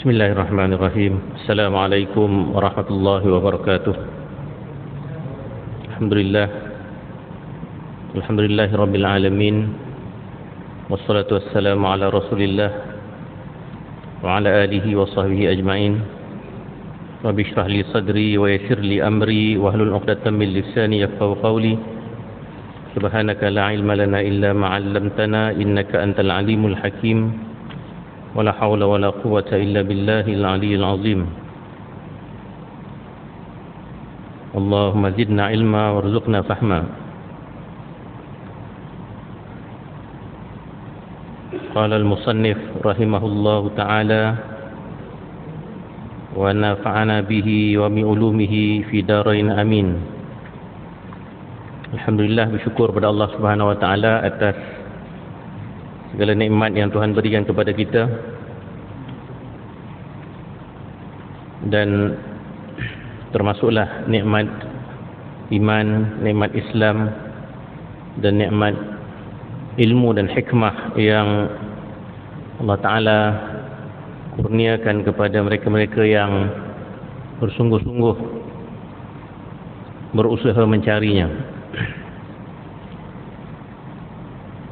Bismillahirrahmanirrahim. Assalamualaikum warahmatullahi wabarakatuh. Alhamdulillahi rabbil alamin. Wassalatu wassalamu ala rasulillah wa ala alihi wa sahbihi ajma'in. Rabbi shrah li sadri wa yassir li amri wa hlul 'uqdatam min lisani yafqahu qawli. Subhanaka la ilma lana illa ma 'allamtana innaka antal alimul hakim. ولا حول ولا قوة إلا بالله العلي العظيم. اللهم زدنا علما وارزقنا فهما. قال المصنف رحمه الله تعالى ونفعنا به وبعلومه في دارين آمين. Alhamdulillah, bersyukur kepada Allah Subhanahu wa taala atas segala nikmat yang Tuhan berikan kepada kita, dan termasuklah nikmat iman, nikmat Islam, dan nikmat ilmu dan hikmah yang Allah Ta'ala kurniakan kepada mereka-mereka yang bersungguh-sungguh berusaha mencarinya.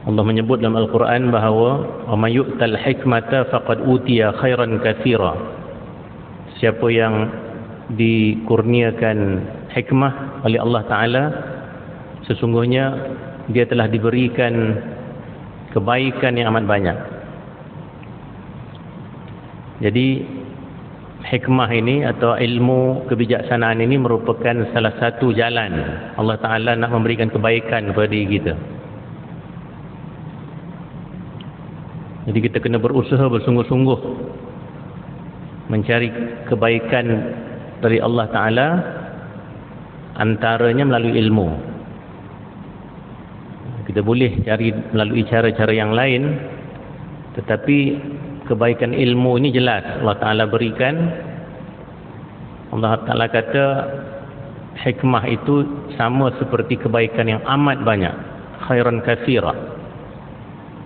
Allah menyebut dalam Al-Quran bahawa wa may yu'tal hikmata faqad utiya khairan katsira. Siapa yang dikurniakan hikmah oleh Allah Ta'ala, sesungguhnya dia telah diberikan kebaikan yang amat banyak. Jadi hikmah ini atau ilmu kebijaksanaan ini merupakan salah satu jalan Allah Ta'ala nak memberikan kebaikan kepada diri kita. Jadi kita kena berusaha bersungguh-sungguh mencari kebaikan dari Allah Ta'ala, antaranya melalui ilmu. Kita boleh cari melalui cara-cara yang lain, tetapi kebaikan ilmu ini jelas Allah Ta'ala berikan. Allah Ta'ala kata hikmah itu sama seperti kebaikan yang amat banyak, khairan katsira.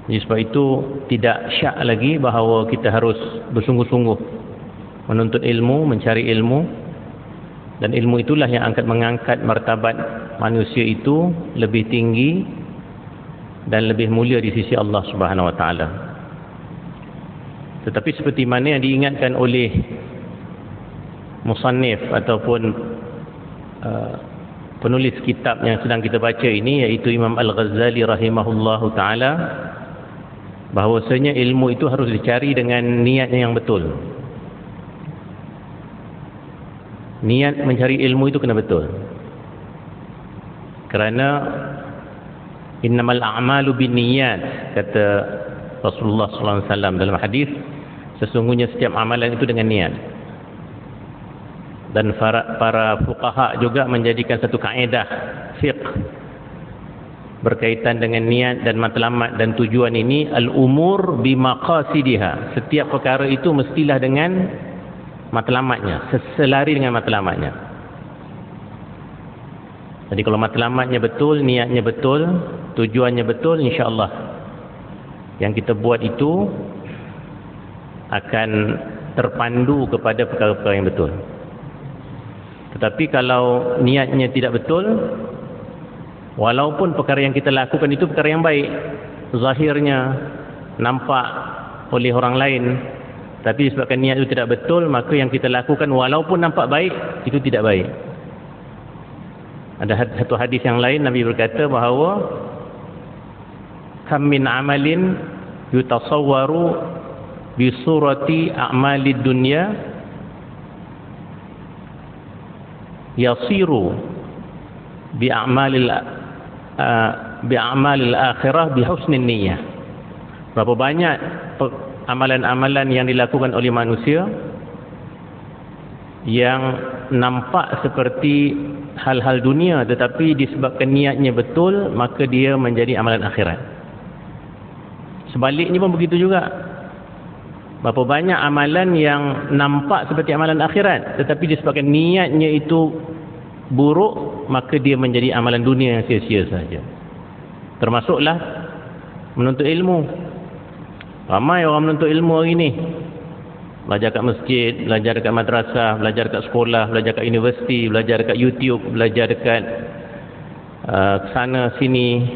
Jadi sebab itu tidak syak lagi bahawa kita harus bersungguh-sungguh menuntut ilmu, mencari ilmu, dan ilmu itulah yang akan mengangkat martabat manusia itu lebih tinggi dan lebih mulia di sisi Allah Subhanahu wa taala. Tetapi seperti mana yang diingatkan oleh musannif ataupun penulis kitab yang sedang kita baca ini, iaitu Imam Al-Ghazali rahimahullahu taala, bahawasanya ilmu itu harus dicari dengan niatnya yang betul. Niat mencari ilmu itu kena betul. Kerana innamal a'malu binniyat, kata Rasulullah sallallahu alaihi wasallam dalam hadis, sesungguhnya setiap amalan itu dengan niat. Dan para fuqaha juga menjadikan satu kaedah fiqh berkaitan dengan niat dan matlamat dan tujuan ini, al-umur bimaqasidiha. Setiap perkara itu mestilah dengan matlamatnya, seselari dengan matlamatnya. Jadi kalau matlamatnya betul, niatnya betul, tujuannya betul, insya-Allah yang kita buat itu akan terpandu kepada perkara-perkara yang betul. Tetapi kalau niatnya tidak betul, walaupun perkara yang kita lakukan itu perkara yang baik, zahirnya nampak oleh orang lain, tapi disebabkan niat itu tidak betul, maka yang kita lakukan walaupun nampak baik, itu tidak baik. Ada satu hadis yang lain, Nabi berkata bahawa kam min amalin yutasawwaru bi surati a'malid dunya yasiru bi a'malil akhirah bi husnin niyyah. Berapa banyak amalan-amalan yang dilakukan oleh manusia yang nampak seperti hal-hal dunia, tetapi disebabkan niatnya betul, maka dia menjadi amalan akhirat. Sebaliknya pun begitu juga. Berapa banyak amalan yang nampak seperti amalan akhirat, tetapi disebabkan niatnya itu buruk, maka dia menjadi amalan dunia yang sia-sia saja. Termasuklah menuntut ilmu. Ramai orang menuntut ilmu hari ini, Belajar kat masjid, belajar kat madrasah, belajar kat sekolah, belajar kat universiti, belajar kat YouTube, belajar dekat sana sini.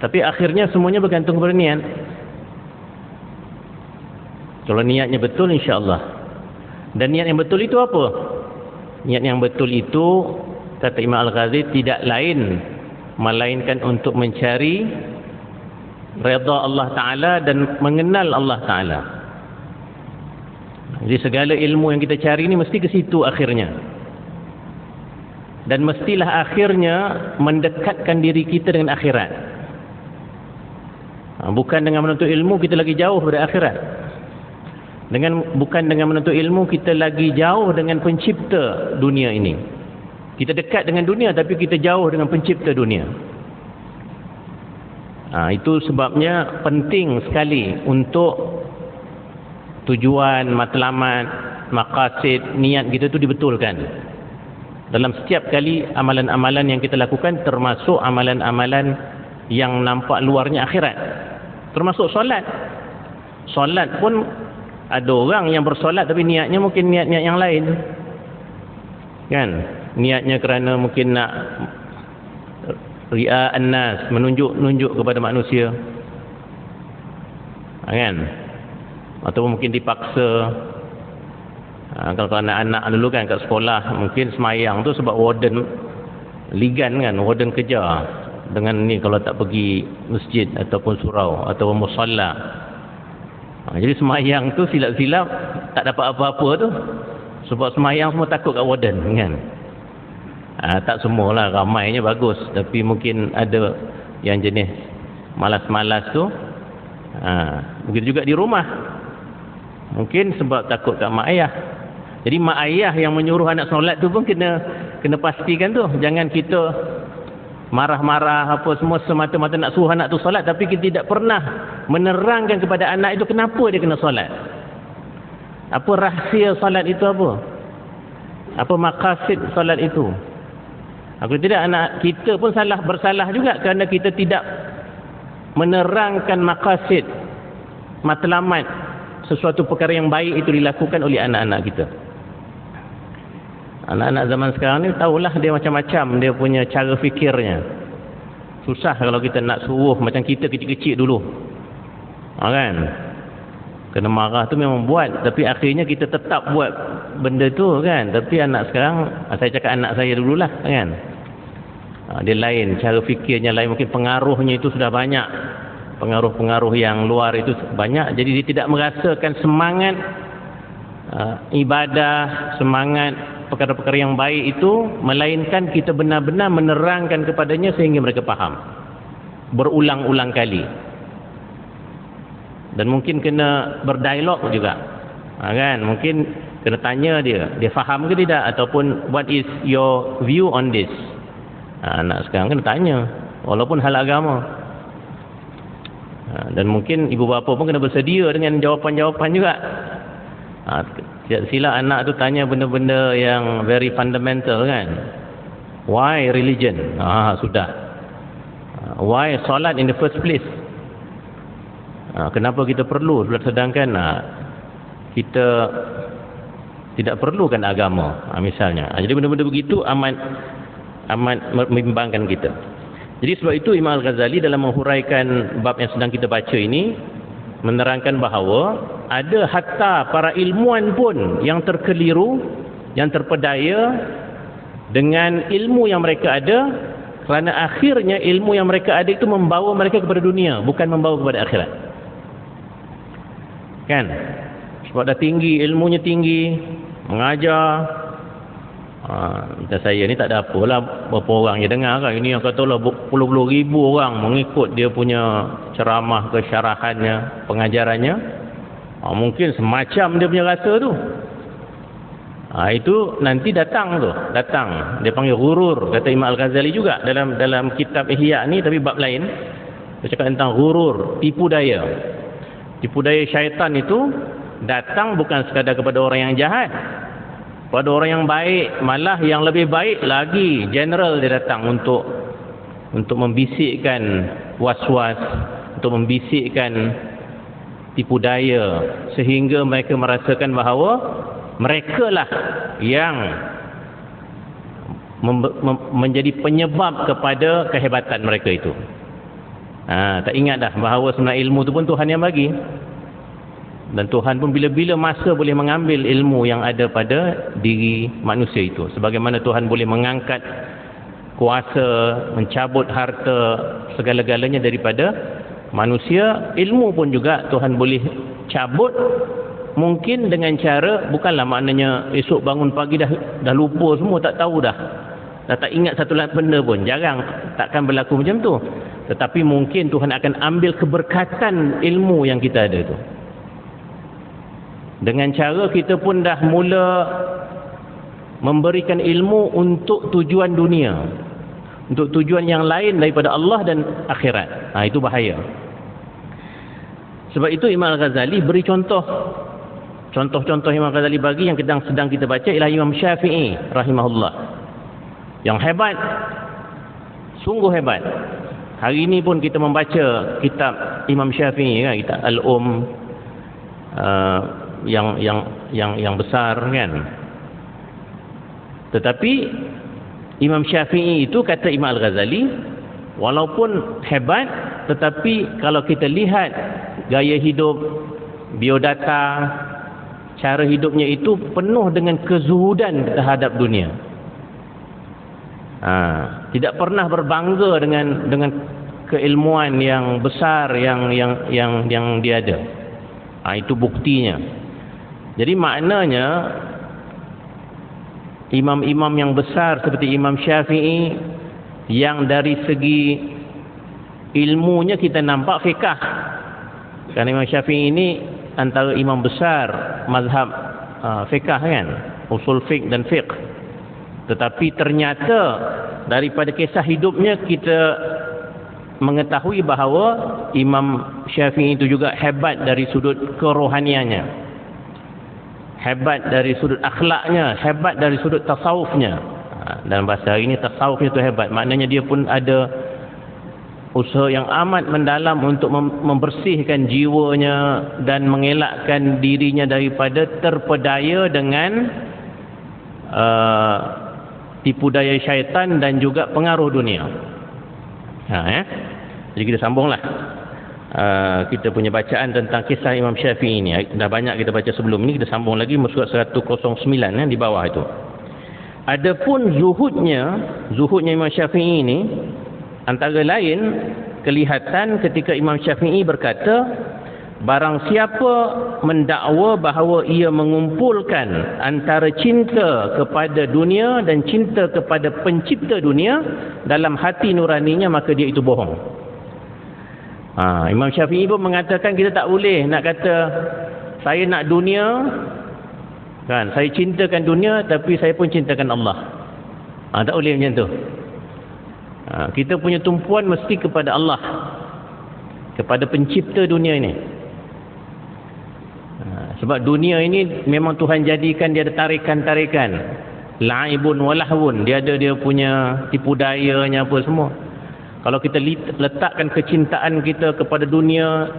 Tapi akhirnya semuanya bergantung kepada niat. Kalau niatnya betul, insya-Allah. Dan niat yang betul itu apa? Niat yang betul itu, kata Imam Al-Ghazali, tidak lain melainkan untuk mencari redha Allah Ta'ala dan mengenal Allah Ta'ala. Jadi segala ilmu yang kita cari ni mesti ke situ akhirnya. Dan mestilah akhirnya mendekatkan diri kita dengan akhirat. Bukan dengan menuntut ilmu kita lagi jauh dari akhirat. Bukan dengan menuntut ilmu kita lagi jauh dengan pencipta dunia ini. Kita dekat dengan dunia tapi kita jauh dengan pencipta dunia. Itu sebabnya penting sekali untuk tujuan, matlamat, maqasid, niat kita tu dibetulkan. Dalam setiap kali amalan-amalan yang kita lakukan, termasuk amalan-amalan yang nampak luarnya akhirat. Termasuk solat. Solat pun ada orang yang bersolat tapi niatnya mungkin niat-niat yang lain. Kan? Niatnya kerana mungkin nak ria'an nas, menunjuk kepada manusia. Kan? Atau mungkin dipaksa. Kalau anak-anak dulu kan kat sekolah, mungkin semayang tu sebab warden ligan kan, warden kejar dengan ni kalau tak pergi masjid ataupun surau ataupun musalla. Jadi semayang tu silap-silap tak dapat apa-apa tu sebab semayang semua takut kat warden kan. Tak semualah, ramainya bagus, tapi mungkin ada yang jenis malas-malas tu. Begitu juga di rumah, mungkin sebab takut kat mak ayah. Jadi mak ayah yang menyuruh anak solat tu pun kena pastikan tu. Jangan kita marah-marah apa semua semata-mata nak suruh anak tu solat tapi kita tidak pernah menerangkan kepada anak itu kenapa dia kena solat. Apa rahsia solat itu apa? Apa maqasid solat itu? Kalau tidak, anak kita pun bersalah juga kerana kita tidak menerangkan maqasid, matlamat sesuatu perkara yang baik itu dilakukan oleh anak-anak kita. Anak-anak zaman sekarang ni tahulah dia macam-macam dia punya cara fikirnya. Susah kalau kita nak suruh macam kita kecil-kecil dulu. Kan? Kena marah tu memang buat, tapi akhirnya kita tetap buat benda tu kan. Tapi anak sekarang, saya cakap anak saya dululah kan. Dia lain, cara fikirnya lain, mungkin pengaruhnya itu sudah banyak. Pengaruh-pengaruh yang luar itu banyak, jadi dia tidak merasakan semangat ibadah, semangat perkara-perkara yang baik itu, melainkan kita benar-benar menerangkan kepadanya sehingga mereka faham berulang-ulang kali. Dan mungkin kena berdialog juga, kan? Mungkin kena tanya dia faham ke tidak, ataupun what is your view on this. Anak sekarang kena tanya walaupun hal agama. Dan mungkin ibu bapa pun kena bersedia dengan jawapan-jawapan juga. Sila anak tu tanya benda-benda yang very fundamental kan. Why religion? Sudah. Why solat in the first place? Kenapa kita perlu? Sedangkan kita tidak perlukan agama misalnya. Jadi benda-benda begitu amat membimbangkan kita. Jadi sebab itu Imam Al-Ghazali dalam menghuraikan bab yang sedang kita baca ini menerangkan bahawa ada hatta para ilmuwan pun yang terkeliru, yang terpedaya dengan ilmu yang mereka ada, kerana akhirnya ilmu yang mereka ada itu membawa mereka kepada dunia, bukan membawa kepada akhirat. Kan? Sebab dah tinggi, ilmunya tinggi, mengajar. Macam saya ni tak ada apalah, berapa orang je dengar kan. Ini yang katalah puluh-puluh ribu orang mengikut dia punya ceramah ke syarahannya, pengajarannya. Mungkin semacam dia punya rasa tu. Itu nanti datang. Dia panggil ghurur, kata Imam Al-Ghazali juga dalam kitab Ihya ni, tapi bab lain. Dia cakap tentang ghurur, tipu daya. Tipu daya syaitan itu datang bukan sekadar kepada orang yang jahat, pada orang yang baik, malah yang lebih baik lagi, general dia datang untuk membisikkan was-was, untuk membisikkan tipu daya, sehingga mereka merasakan bahawa merekalah yang menjadi penyebab kepada kehebatan mereka itu. Tak ingat dah bahawa sebenarnya ilmu itu pun Tuhan yang bagi. Dan Tuhan pun bila-bila masa boleh mengambil ilmu yang ada pada diri manusia itu. Sebagaimana Tuhan boleh mengangkat kuasa, mencabut harta, segala-galanya daripada manusia, ilmu pun juga Tuhan boleh cabut, mungkin dengan cara, bukanlah maknanya esok bangun pagi dah lupa semua, tak tahu dah tak ingat satu lain benda pun, jarang, takkan berlaku macam tu. Tetapi mungkin Tuhan akan ambil keberkatan ilmu yang kita ada tu, dengan cara kita pun dah mula memberikan ilmu untuk tujuan dunia, untuk tujuan yang lain daripada Allah dan akhirat. Itu bahaya. Sebab itu Imam Al-Ghazali beri contoh-contoh Imam Al-Ghazali bagi yang sedang kita baca ialah Imam Syafi'i rahimahullah, yang hebat, sungguh hebat. Hari ini pun kita membaca kitab Imam Syafi'i kan, kitab yang besar kan. Tetapi Imam Syafi'i itu, kata Imam Al-Ghazali, walaupun hebat, tetapi kalau kita lihat gaya hidup, biodata, cara hidupnya itu penuh dengan kezuhudan terhadap dunia. Tidak pernah berbangga dengan keilmuan yang besar yang dia ada. Itu buktinya. Jadi maknanya imam-imam yang besar seperti Imam Syafi'i, yang dari segi ilmunya kita nampak fiqh. Kerana Imam Syafi'i ini antara imam besar mazhab fiqh kan, usul fiqh dan fiqh. Tetapi ternyata daripada kisah hidupnya kita mengetahui bahawa Imam Syafi'i itu juga hebat dari sudut kerohaniannya, hebat dari sudut akhlaknya, hebat dari sudut tasawufnya. Dalam bahasa hari ini tasawufnya itu hebat, maknanya dia pun ada usaha yang amat mendalam untuk membersihkan jiwanya dan mengelakkan dirinya daripada terpedaya dengan tipu daya syaitan dan juga pengaruh dunia. Jadi kita sambunglah kita punya bacaan tentang kisah Imam Syafi'i ini. Dah banyak kita baca sebelum ini, kita sambung lagi muka 109 di bawah itu. Adapun zuhudnya Imam Syafi'i ini, antara lain kelihatan ketika Imam Syafi'i berkata, barang siapa mendakwa bahawa ia mengumpulkan antara cinta kepada dunia dan cinta kepada pencipta dunia dalam hati nuraninya, maka dia itu bohong. Imam Syafi'i pun mengatakan kita tak boleh nak kata saya nak dunia kan, saya cintakan dunia tapi saya pun cintakan Allah. Tak boleh macam tu. Kita punya tumpuan mesti kepada Allah, kepada pencipta dunia ini. Sebab dunia ini memang Tuhan jadikan dia ada tarikan-tarikan, la'ibun walahwun, dia ada dia punya tipu dayanya apa semua. Kalau kita letakkan kecintaan kita kepada dunia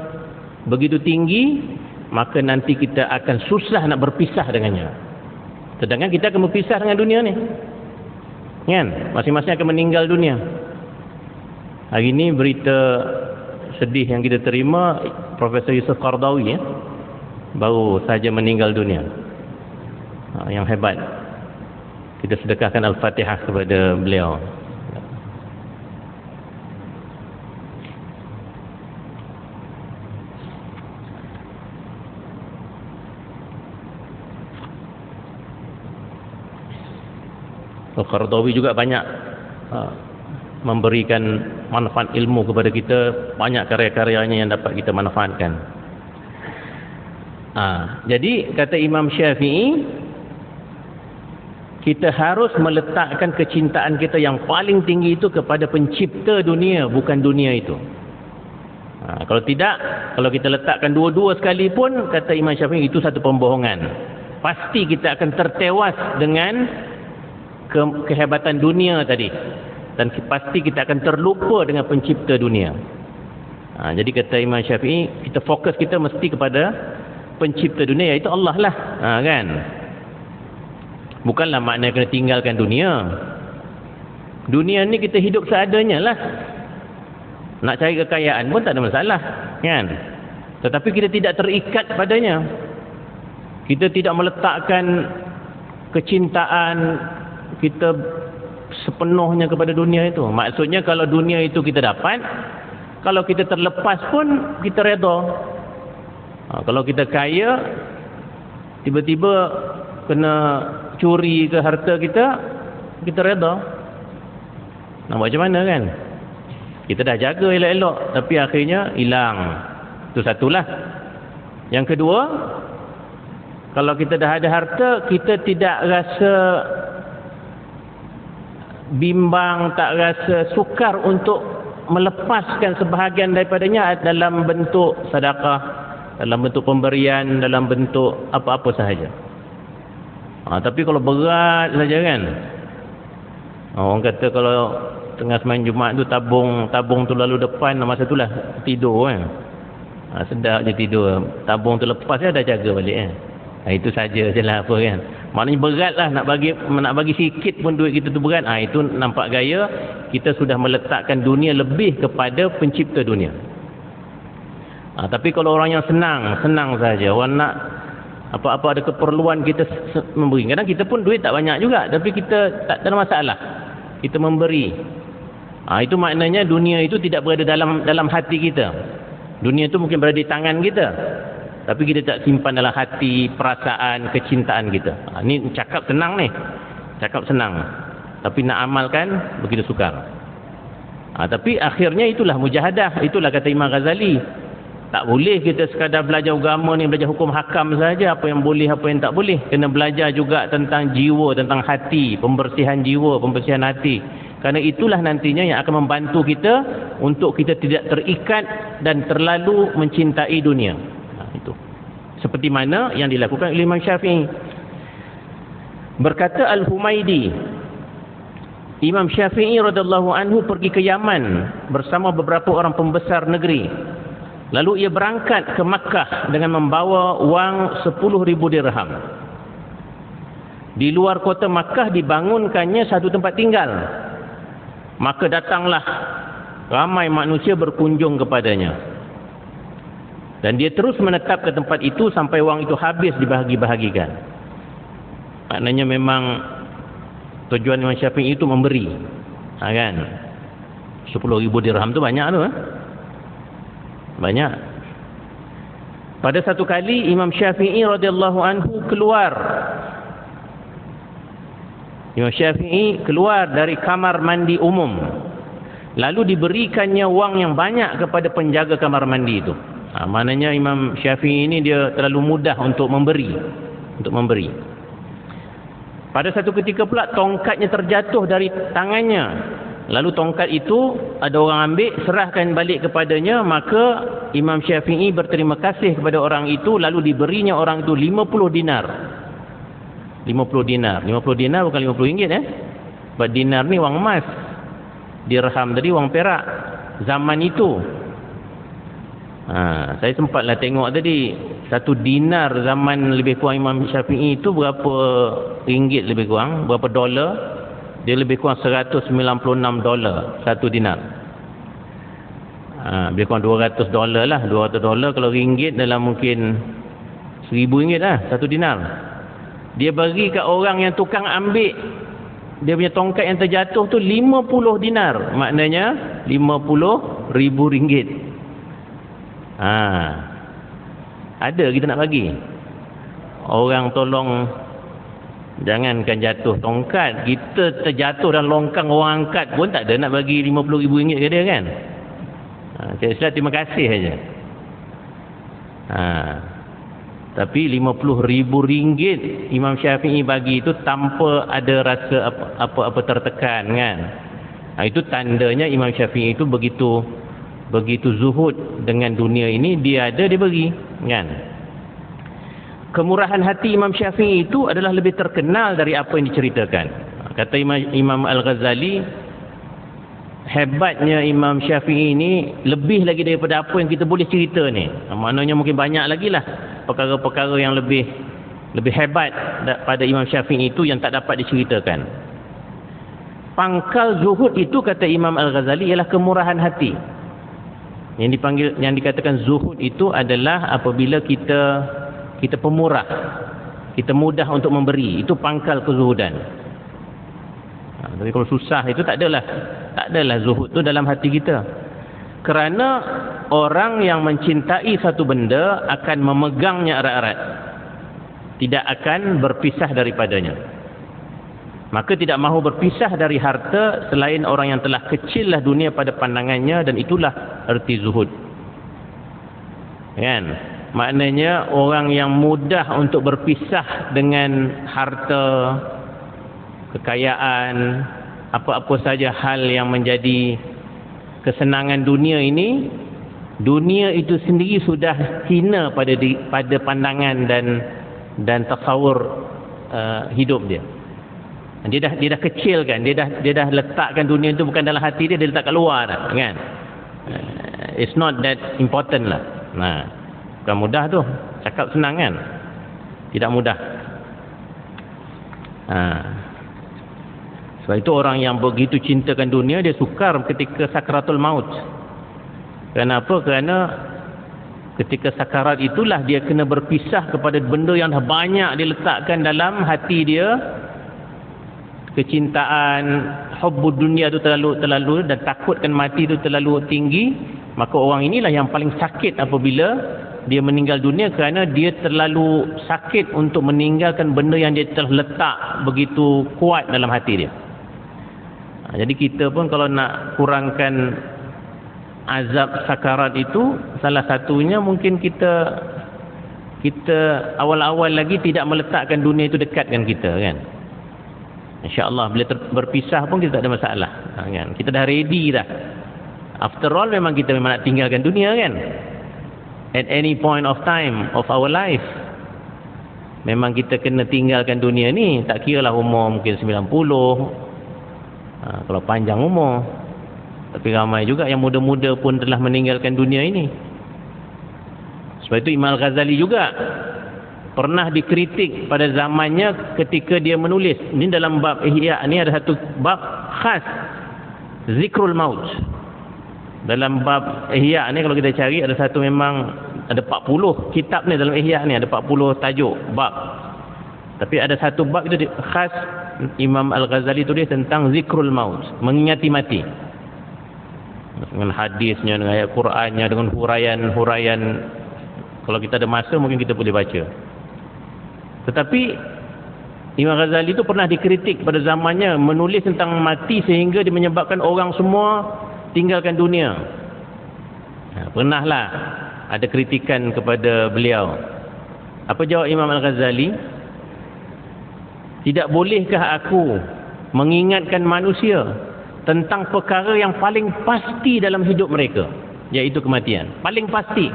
begitu tinggi, maka nanti kita akan susah nak berpisah dengannya. Sedangkan kita akan berpisah dengan dunia ni kan, masing-masing akan meninggal dunia. Hari ini berita sedih yang kita terima, Profesor Yusuf Qaradawi baru saja meninggal dunia. Yang hebat, kita sedekahkan Al-Fatihah kepada beliau. Qaradawi juga banyak memberikan manfaat ilmu kepada kita, banyak karya-karyanya yang dapat kita manfaatkan. Jadi kata Imam Syafi'i, kita harus meletakkan kecintaan kita yang paling tinggi itu kepada pencipta dunia, bukan dunia itu. Kalau tidak, kalau kita letakkan dua-dua sekali pun, kata Imam Syafi'i, itu satu pembohongan. Pasti kita akan tertewas dengan kehebatan dunia tadi, dan pasti kita akan terlupa dengan pencipta dunia. Jadi kata Imam Syafi'i, kita fokus kita mesti kepada pencipta dunia, iaitu Allah lah. Kan? Bukanlah maknanya kena tinggalkan dunia. Dunia ni kita hidup seadanya lah. Nak cari kekayaan pun tak ada masalah, kan? Tetapi kita tidak terikat padanya. Kita tidak meletakkan kecintaan kita sepenuhnya kepada dunia itu. Maksudnya kalau dunia itu kita dapat, kalau kita terlepas pun kita redha. Kalau kita kaya, tiba-tiba kena curi ke harta kita redha. Nak buat macam mana, kan? Kita dah jaga elok-elok, tapi akhirnya hilang. Itu satulah. Yang kedua, kalau kita dah ada harta, kita tidak rasa bimbang, tak rasa sukar untuk melepaskan sebahagian daripadanya dalam bentuk sedekah, dalam bentuk pemberian, dalam bentuk apa-apa sahaja. Tapi kalau berat saja, kan, orang kata kalau tengah sembahyang Jumaat tu tabung tu lalu depan, masa tu lah tidur, kan. Sedap je tidur, tabung tu lepas dah jaga balik, kan. Itu saja je lah apa, kan. Maknanya berat lah nak bagi sikit pun duit kita tu berat. Itu nampak gaya kita sudah meletakkan dunia lebih kepada pencipta dunia. Tapi kalau orang yang senang saja, orang nak apa-apa ada keperluan kita memberi. Kadang kita pun duit tak banyak juga, tapi kita tak ada masalah, kita memberi. Itu maknanya dunia itu tidak berada dalam hati kita. Dunia itu mungkin berada di tangan kita, tapi kita tak simpan dalam hati, perasaan, kecintaan kita. Ini cakap senang ni, cakap senang, tapi nak amalkan begitu sukar. Tapi akhirnya itulah mujahadah. Itulah kata Imam Ghazali, tak boleh kita sekadar belajar agama ni, belajar hukum hakam saja, apa yang boleh, apa yang tak boleh. Kena belajar juga tentang jiwa, tentang hati, pembersihan jiwa, pembersihan hati. Kerana itulah nantinya yang akan membantu kita untuk kita tidak terikat dan terlalu mencintai dunia. Itu seperti mana yang dilakukan oleh Imam Syafi'i. Berkata Al-Humaidi, Imam Syafi'i radhiyallahu anhu pergi ke Yaman bersama beberapa orang pembesar negeri. Lalu ia berangkat ke Makkah dengan membawa wang 10,000 dirham. Di luar kota Makkah dibangunkannya satu tempat tinggal. Maka datanglah ramai manusia berkunjung kepadanya. Dan dia terus menetap ke tempat itu sampai wang itu habis dibahagi-bahagikan. Maknanya memang tujuan Imam Syafi'i itu memberi. Kan? 10,000 dirham tu banyak tu. Banyak. Pada satu kali Imam Syafi'i radhiyallahu anhu keluar. Imam Syafi'i keluar dari kamar mandi umum. Lalu diberikannya wang yang banyak kepada penjaga kamar mandi itu. Maknanya Imam Syafi'i ini dia terlalu mudah untuk memberi. Pada satu ketika pula tongkatnya terjatuh dari tangannya. Lalu tongkat itu ada orang ambil, serahkan balik kepadanya. Maka Imam Syafi'i berterima kasih kepada orang itu. Lalu diberinya orang itu 50 dinar. 50 dinar bukan 50 ringgit, Sebab dinar ni wang emas, dirham tadi wang perak zaman itu. Saya sempatlah tengok tadi, satu dinar zaman lebih kurang Imam Syafi'i itu berapa ringgit lebih kurang, berapa dolar? Dia lebih kurang $196 satu dinar. Lebih kurang $200 lah. $200 kalau ringgit dalam mungkin RM1,000 lah satu dinar. Dia bagi kat orang yang tukang ambil dia punya tongkat yang terjatuh tu 50 dinar. Maknanya 50,000 ringgit. Ada kita nak bagi. Orang tolong, jangankan jatuh tongkat, kita terjatuh dan longkang orang angkat pun tak ada nak bagi 50,000 ringgit ke dia, kan. Saya terima kasih saja. Tapi 50,000 ringgit Imam Syafi'i bagi itu tanpa ada rasa apa-apa tertekan, kan. Itu tandanya Imam Syafi'i itu begitu zuhud dengan dunia ini. Dia ada, dia bagi, kan. Kemurahan hati Imam Syafi'i itu adalah lebih terkenal dari apa yang diceritakan. Kata Imam Al-Ghazali, hebatnya Imam Syafi'i ini lebih lagi daripada apa yang kita boleh cerita ni. Maknanya mungkin banyak lagi lah perkara-perkara yang lebih hebat pada Imam Syafi'i itu yang tak dapat diceritakan. Pangkal zuhud itu, kata Imam Al-Ghazali, ialah kemurahan hati. Yang dikatakan zuhud itu adalah apabila kita pemurah, kita mudah untuk memberi. Itu pangkal kezuhudan. Tapi kalau susah itu tak adalah zuhud tu dalam hati kita. Kerana orang yang mencintai satu benda akan memegangnya erat-erat, tidak akan berpisah daripadanya. Maka tidak mahu berpisah dari harta selain orang yang telah kecillah dunia pada pandangannya, dan itulah erti zuhud. Kan? Maknanya orang yang mudah untuk berpisah dengan harta, kekayaan, apa-apa saja hal yang menjadi kesenangan dunia ini, dunia itu sendiri sudah hina pada pandangan dan tasawur hidup dia. Dia dah kecil kan, dia dah letakkan dunia itu bukan dalam hati dia letak kat luar dah, kan. It's not that important lah. Nah, bukan mudah tu. Cakap senang kan, tidak mudah. Sebab itu orang yang begitu cintakan dunia, dia sukar ketika sakaratul maut. Kenapa? Kerana ketika sakarat itulah dia kena berpisah kepada benda yang dah banyak diletakkan dalam hati dia. Kecintaan, hubbud dunia tu terlalu dan takutkan mati tu terlalu tinggi. Maka orang inilah yang paling sakit apabila dia meninggal dunia, kerana dia terlalu sakit untuk meninggalkan benda yang dia telah letak begitu kuat dalam hati dia. Jadi kita pun kalau nak kurangkan azab sakarat itu, salah satunya mungkin kita awal-awal lagi tidak meletakkan dunia itu dekat dengan kita, kan. InsyaAllah bila berpisah pun kita tak ada masalah, kan? Kita dah ready dah. After all memang kita memang nak tinggalkan dunia, kan. At any point of time of our life memang kita kena tinggalkan dunia ni. Tak kira lah umur mungkin 90, kalau panjang umur. Tapi ramai juga yang muda-muda pun telah meninggalkan dunia ini. Sebab itu Imam Al-Ghazali juga pernah dikritik pada zamannya ketika dia menulis. Ini dalam bab Ihya ni ada satu bab khas, zikrul maut. Dalam bab Ihya ni kalau kita cari ada satu, memang ada 40 kitab ni dalam Ihya ni, ada 40 tajuk bab. Tapi ada satu bab itu khas Imam Al-Ghazali tulis tentang zikrul maut, mengingati mati. Dengan hadisnya, dengan ayat Qurannya, dengan huraian-huraian. Kalau kita ada masa mungkin kita boleh baca. Tetapi Imam Ghazali itu pernah dikritik pada zamannya menulis tentang mati sehingga dia menyebabkan orang semua tinggalkan dunia. Pernahlah ada kritikan kepada beliau. Apa jawab Imam Al-Ghazali? Tidak bolehkah aku mengingatkan manusia tentang perkara yang paling pasti dalam hidup mereka, iaitu kematian. Paling pasti.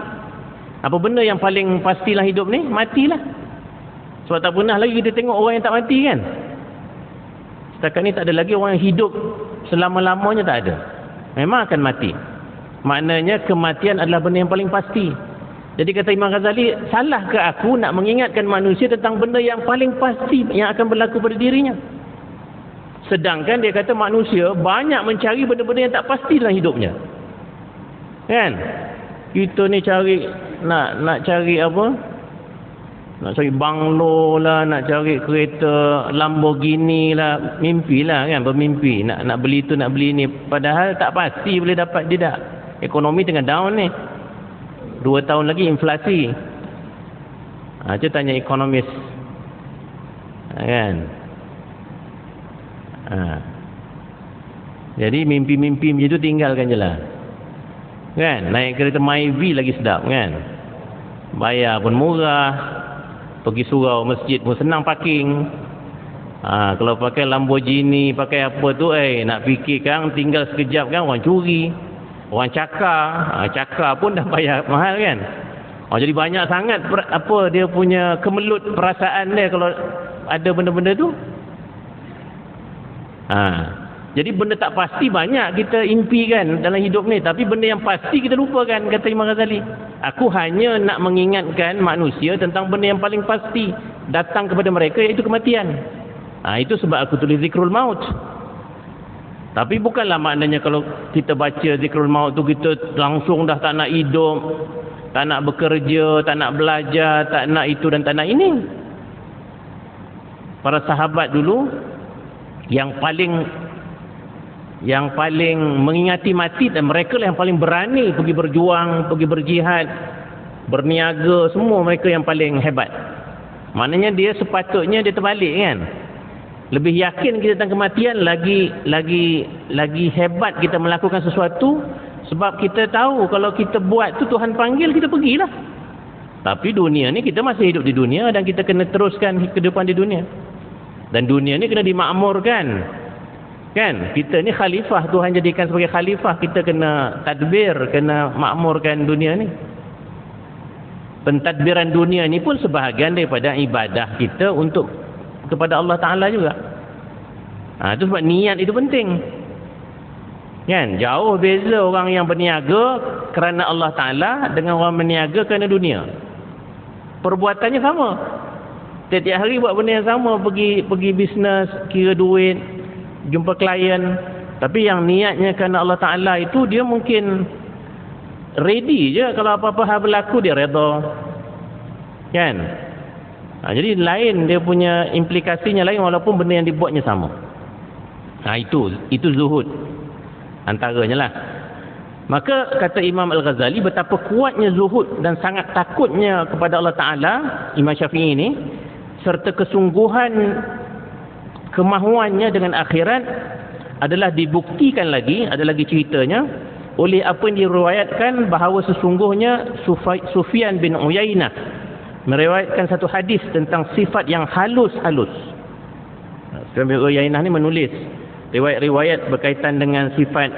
Apa benda yang paling pastilah hidup ni? Matilah. Sebab tak pernah lagi kita tengok orang yang tak mati, kan. Setakat ni tak ada lagi orang yang hidup selama-lamanya, tak ada. Memang akan mati. Maknanya kematian adalah benda yang paling pasti. Jadi kata Imam Ghazali, salahkah aku nak mengingatkan manusia tentang benda yang paling pasti yang akan berlaku pada dirinya? Sedangkan dia kata manusia banyak mencari benda-benda yang tak pasti dalam hidupnya, kan. Kita ni cari nak cari apa? Nak cari banglo lah, nak cari kereta Lamborghini lah, mimpi lah, kan, bermimpi nak beli tu, nak beli ni, padahal tak pasti boleh dapat. Dia dah ekonomi tengah down ni, 2 tahun lagi inflasi. Cuba tanya ekonomis, kan. Jadi mimpi-mimpi macam tu tinggalkan je lah, kan. Naik kereta Myvi lagi sedap, kan. Bayar pun murah, pergi surau masjid pun senang parking. Kalau pakai Lamborghini, pakai apa tu, nak fikir kan, tinggal sekejap kan orang curi, orang cakar pun dah bayar mahal, kan. Jadi banyak sangat dia punya kemelut perasaan dia kalau ada benda-benda tu. Jadi benda tak pasti banyak kita impikan dalam hidup ni, tapi benda yang pasti kita lupakan, kata Imam Ghazali. Aku hanya nak mengingatkan manusia tentang benda yang paling pasti datang kepada mereka, iaitu kematian. Itu sebab aku tulis zikrul maut. Tapi bukanlah maknanya kalau kita baca zikrul maut tu kita langsung dah tak nak hidup, tak nak bekerja, tak nak belajar, tak nak itu dan tak nak ini. Para sahabat dulu yang paling mengingati mati, dan mereka lah yang paling berani pergi berjuang, pergi berjihad, berniaga, semua mereka yang paling hebat. Maknanya dia sepatutnya dia terbalik kan. Lebih yakin kita tentang kematian, lagi hebat kita melakukan sesuatu, sebab kita tahu kalau kita buat tu Tuhan panggil, kita pergilah. Tapi dunia ni kita masih hidup di dunia dan kita kena teruskan kehidupan di dunia. Dan dunia ni kena dimakmurkan. Kan? Kita ni khalifah, Tuhan jadikan sebagai khalifah, kita kena tadbir, kena makmurkan dunia ni. Pentadbiran dunia ni pun sebahagian daripada ibadah kita untuk kepada Allah Ta'ala juga. Itu sebab niat itu penting. Kan? Jauh beza orang yang berniaga kerana Allah Ta'ala dengan orang berniaga kerana dunia. Perbuatannya sama. Tiap-tiap hari buat benda yang sama, pergi bisnes, kira duit, jumpa klien. Tapi yang niatnya kerana Allah Ta'ala itu, dia mungkin ready je kalau apa-apa hal berlaku dia redha. Kan? Jadi lain, dia punya implikasinya lain walaupun benda yang dibuatnya sama. Itu zuhud antaranya lah. Maka kata Imam Al-Ghazali, betapa kuatnya zuhud dan sangat takutnya kepada Allah Ta'ala Imam Syafi'i ini, serta kesungguhan kemahuannya dengan akhirat adalah dibuktikan lagi, ada lagi ceritanya, oleh apa yang diriwayatkan bahawa sesungguhnya Sufyan bin Uyainah meriwayatkan satu hadis tentang sifat yang halus-halus. Sufyan bin Uyainah ni menulis riwayat-riwayat berkaitan dengan sifat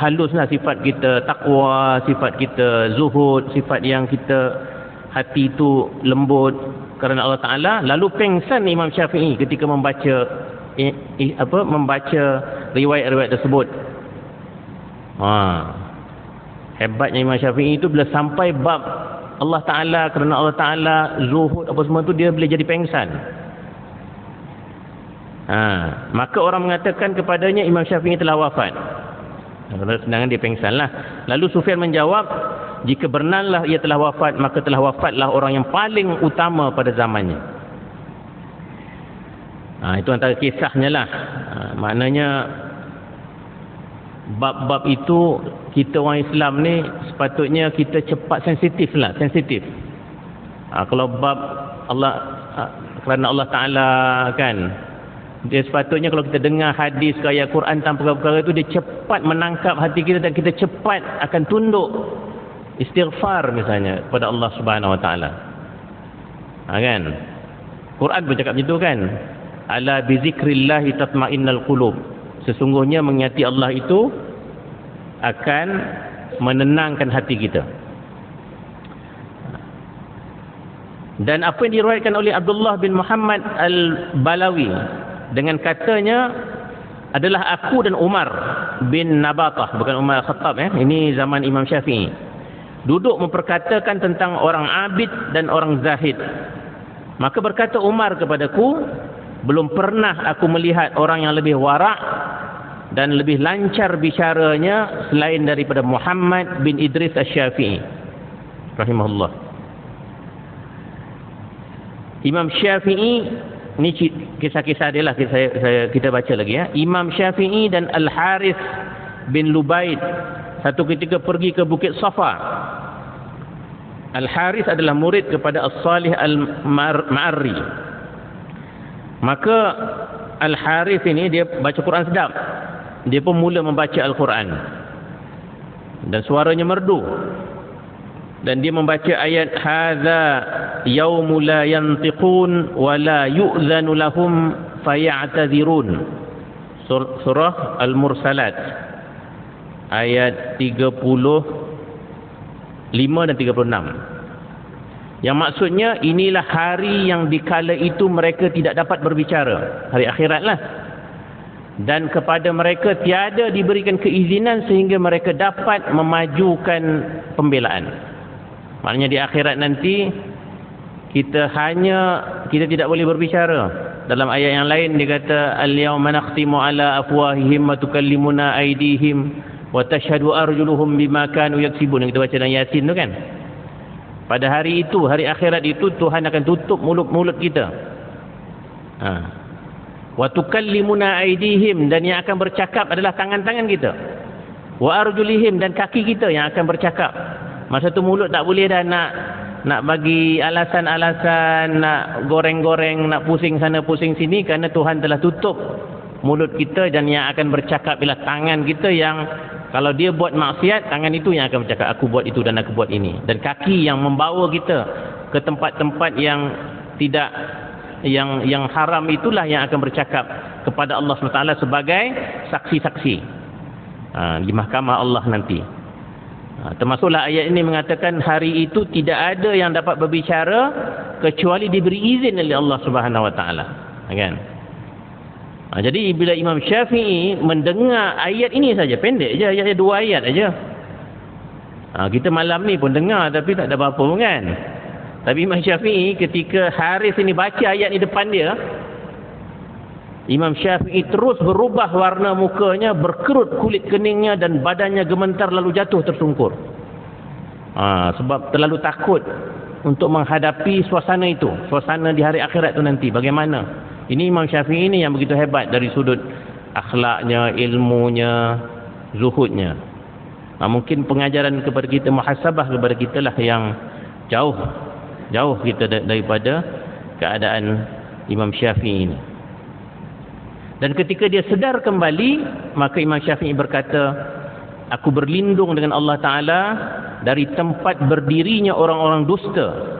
halus lah, sifat kita takwa, sifat kita zuhud, sifat yang kita hati itu lembut kerana Allah Ta'ala. Lalu pengsan Imam Syafi'i ketika membaca riwayat-riwayat tersebut. Hebatnya Imam Syafi'i itu bila sampai bab Allah Ta'ala, kerana Allah Ta'ala, zuhud apa semua tu, dia boleh jadi pengsan. Maka orang mengatakan kepadanya Imam Syafi'i telah wafat. Sedangkan dia pengsan lah. Lalu Sufyan menjawab, jika benarlah ia telah wafat, maka telah wafatlah orang yang paling utama pada zamannya. Itu antara kisahnya lah. Maknanya bab-bab itu kita orang Islam ni sepatutnya kita cepat sensitif. Kalau bab Allah, kerana Allah Ta'ala kan, dia sepatutnya kalau kita dengar hadis ke ayat Quran tentang perkara-perkara itu, dia cepat menangkap hati kita dan kita cepat akan tunduk istighfar misalnya kepada Allah Subhanahu Wa Ta'ala. Kan? Quran pun cakap macam tu kan. Ala bizikrillahi tatma'innal qulub. Sesungguhnya mengingati Allah itu akan menenangkan hati kita. Dan apa yang diriwayatkan oleh Abdullah bin Muhammad Al-Balawi dengan katanya adalah aku dan Umar bin Nabatah, bukan Umar Khattab, ini zaman Imam Syafi'i, duduk memperkatakan tentang orang abid dan orang zahid. Maka berkata Umar kepadaku, belum pernah aku melihat orang yang lebih warak dan lebih lancar bicaranya selain daripada Muhammad bin Idris Asy-Syafi'i rahimahullah. Imam Syafi'i ni kisah-kisah dia lah, kita baca lagi ya. Imam Syafi'i dan Al-Harith bin Lubaid satu ketika pergi ke Bukit Safa. Al-Harith adalah murid kepada As-Salih Al-Ma'arri. Maka Al-Harith ini dia baca Quran sedap. Dia pun mula membaca Al-Quran dan suaranya merdu. Dan dia membaca ayat hadza yaumul la yantiqun wa la yu'zanu lahum faya'tadzirun. Surah Al-Mursalat ayat 35 dan 36. Yang maksudnya inilah hari yang dikala itu mereka tidak dapat berbicara, hari akhirat lah. Dan kepada mereka tiada diberikan keizinan sehingga mereka dapat memajukan pembelaan. Maknanya di akhirat nanti kita tidak boleh berbicara. Dalam ayat yang lain dia kata al-yawma nakhtimu ala afwahihim wa tukallimuna aydihim wa tashhadu arjuluhum bima kanu yaksibun, yang kita baca dalam Yasin tu kan. Pada hari itu, hari akhirat itu, Tuhan akan tutup mulut-mulut kita. Wa tukallimuna aydihim, dan yang akan bercakap adalah tangan-tangan kita. Wa arjulihim, dan kaki kita yang akan bercakap. Masa tu mulut tak boleh dah nak bagi alasan-alasan, nak goreng-goreng, nak pusing sana pusing sini, kerana Tuhan telah tutup mulut kita, dan yang akan bercakap ialah tangan kita yang kalau dia buat maksiat, tangan itu yang akan bercakap aku buat itu dan aku buat ini, dan kaki yang membawa kita ke tempat-tempat yang tidak yang haram itulah yang akan bercakap kepada Allah SWT sebagai saksi-saksi di mahkamah Allah nanti. Termasuklah ayat ini mengatakan hari itu tidak ada yang dapat berbicara kecuali diberi izin oleh Allah Subhanahu Wa Taala, kan? Jadi bila Imam Syafi'i mendengar ayat ini saja, pendek je ayatnya, 2 ayat aja. Kita malam ni pun dengar tapi tak ada apa-apa pun kan. Tapi Imam Syafi'i ketika Haris ini baca ayat ni depan dia, Imam Syafi'i terus berubah warna mukanya, berkerut kulit keningnya dan badannya gemetar lalu jatuh tersungkur. Sebab terlalu takut untuk menghadapi suasana itu, suasana di hari akhirat itu nanti bagaimana. Ini Imam Syafi'i ini yang begitu hebat dari sudut akhlaknya, ilmunya, zuhudnya. Mungkin pengajaran kepada kita, muhasabah kepada kita lah yang jauh kita daripada keadaan Imam Syafi'i ini. Dan ketika dia sedar kembali, maka Imam Syafi'i berkata, aku berlindung dengan Allah Ta'ala dari tempat berdirinya orang-orang dusta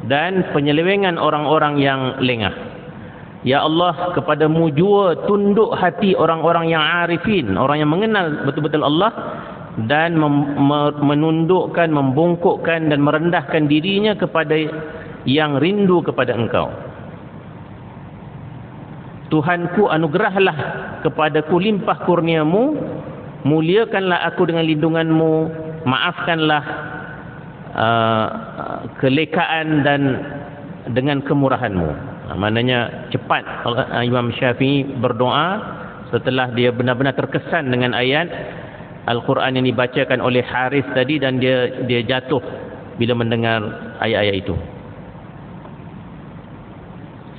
dan penyelewengan orang-orang yang lengah. Ya Allah, kepadamu jua tunduk hati orang-orang yang arifin, orang yang mengenal betul-betul Allah, dan menundukkan, membungkukkan dan merendahkan dirinya kepada yang rindu kepada Engkau. Tuhanku, anugerahlah kepadaku limpah kurniamu, muliakanlah aku dengan lindunganmu, maafkanlah kelekaan dan dengan kemurahanmu. Maknanya cepat Imam Syafi'i berdoa setelah dia benar-benar terkesan dengan ayat Al-Quran yang dibacakan oleh Haris tadi, dan dia jatuh bila mendengar ayat-ayat itu.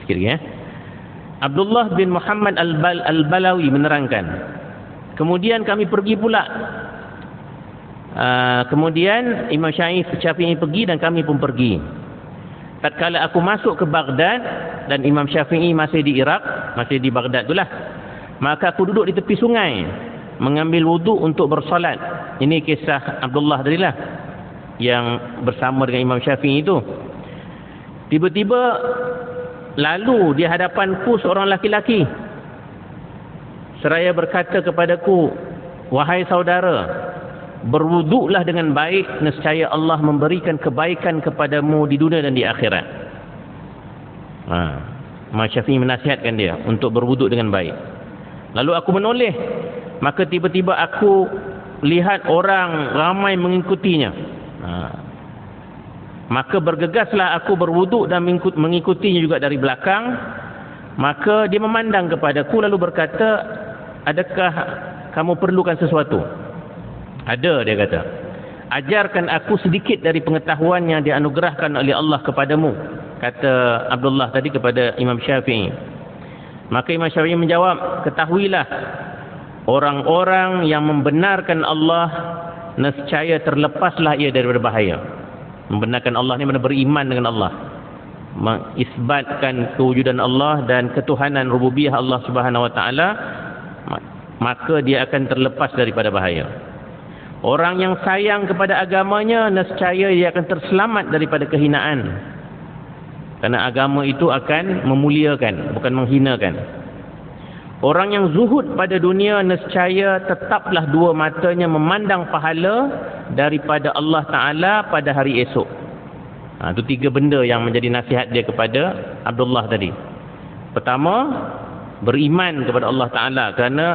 Sikit ya. Abdullah bin Muhammad Al-Balawi menerangkan, kemudian kami pergi pula. Kemudian Imam Syafi'i pergi dan kami pun pergi. Tatkala aku masuk ke Baghdad dan Imam Syafi'i masih di Iraq, masih di Baghdad itulah, maka aku duduk di tepi sungai mengambil wuduk untuk bersolat. Ini kisah Abdullah tadilah yang bersama dengan Imam Syafi'i itu. Tiba-tiba lalu di hadapanku seorang laki-laki seraya berkata kepadaku, wahai saudara, berwuduklah dengan baik, nescaya Allah memberikan kebaikan kepadamu di dunia dan di akhirat. Imam Syafi'i menasihatkan dia untuk berwuduk dengan baik. Lalu aku menoleh, maka tiba-tiba aku lihat orang ramai mengikutinya. Maka bergegaslah aku berwuduk dan mengikutinya juga dari belakang. Maka dia memandang kepadaku lalu berkata, adakah kamu perlukan sesuatu? Ada, dia kata. Ajarkan aku sedikit dari pengetahuan yang dianugerahkan oleh Allah kepadamu, kata Abdullah tadi kepada Imam Syafi'i. Maka Imam Syafi'i menjawab, ketahuilah, orang-orang yang membenarkan Allah nescaya terlepaslah ia daripada bahaya. Membenarkan Allah ni mana beriman dengan Allah, mengisbatkan kewujudan Allah dan ketuhanan rububiyah Allah Subhanahu Wa Taala, maka dia akan terlepas daripada bahaya. Orang yang sayang kepada agamanya, nescaya dia akan terselamat daripada kehinaan. Karena agama itu akan memuliakan, bukan menghinakan. Orang yang zuhud pada dunia, nescaya tetaplah dua matanya memandang pahala daripada Allah Ta'ala pada hari esok. Itu 3 benda yang menjadi nasihat dia kepada Abdullah tadi. Pertama, beriman kepada Allah Ta'ala, kerana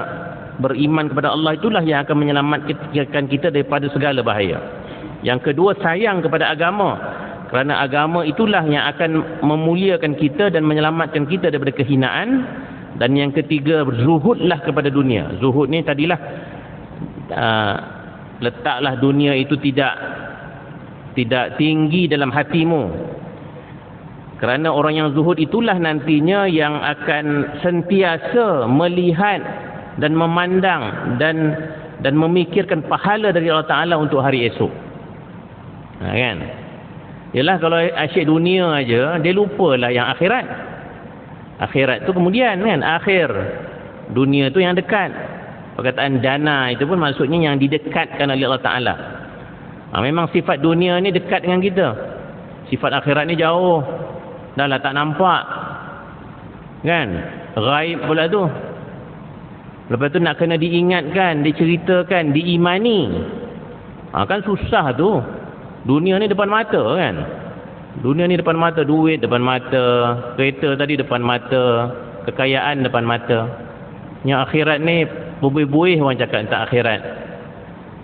beriman kepada Allah itulah yang akan menyelamatkan kita daripada segala bahaya. Yang kedua, sayang kepada agama, kerana agama itulah yang akan memuliakan kita dan menyelamatkan kita daripada kehinaan. Dan yang ketiga, zuhudlah kepada dunia. Zuhud ni tadilah letaklah dunia itu tidak tinggi dalam hatimu, kerana orang yang zuhud itulah nantinya yang akan sentiasa melihat dan memandang dan memikirkan pahala dari Allah Ta'ala untuk hari esok. Kan? Yalah, kalau asyik dunia aja, dia lupalah yang akhirat. Akhirat tu kemudian kan, akhir. Dunia tu yang dekat. Perkataan dana itu pun maksudnya yang didekatkan oleh Allah Ta'ala. Memang sifat dunia ni dekat dengan kita. Sifat akhirat ni jauh. Dah lah tak nampak. Kan? Ghaib pula tu. Lepas tu nak kena diingatkan, diceritakan, diimani. Kan susah tu. Dunia ni depan mata kan. Dunia ni depan mata. Duit depan mata. Kereta tadi depan mata. Kekayaan depan mata. Yang akhirat ni buih-buih orang cakap tak akhirat.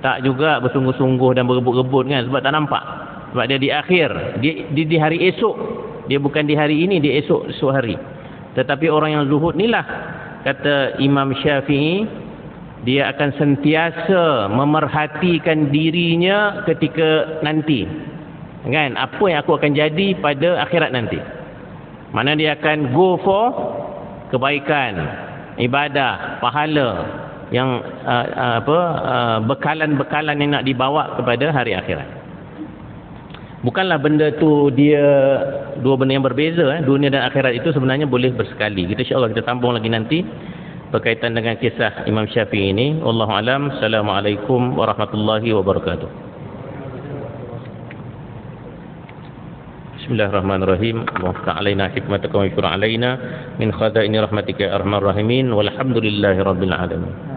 Tak juga bersungguh-sungguh dan berebut-rebut kan, sebab tak nampak. Sebab dia di akhir, dia di hari esok. Dia bukan di hari ini, dia esok hari. Tetapi orang yang zuhud ni lah, kata Imam Syafi'i, dia akan sentiasa memerhatikan dirinya ketika nanti. Kan, apa yang aku akan jadi pada akhirat nanti. Mana dia akan go for kebaikan, ibadah, pahala, yang bekalan-bekalan yang nak dibawa kepada hari akhirat. Bukanlah benda tu dia dua benda yang berbeza. Dunia dan akhirat itu sebenarnya boleh bersekali. Kita insya-Allah kita sambung lagi nanti berkaitan dengan kisah Imam Syafi'i ini. Wallahu alam. Assalamualaikum warahmatullahi wabarakatuh. Bismillahirrahmanirrahim. Wa alaina hikmataka wa yusra alaina min khadaini rahmatika ya arhamar rahimin. Walhamdulillahirabbil alamin.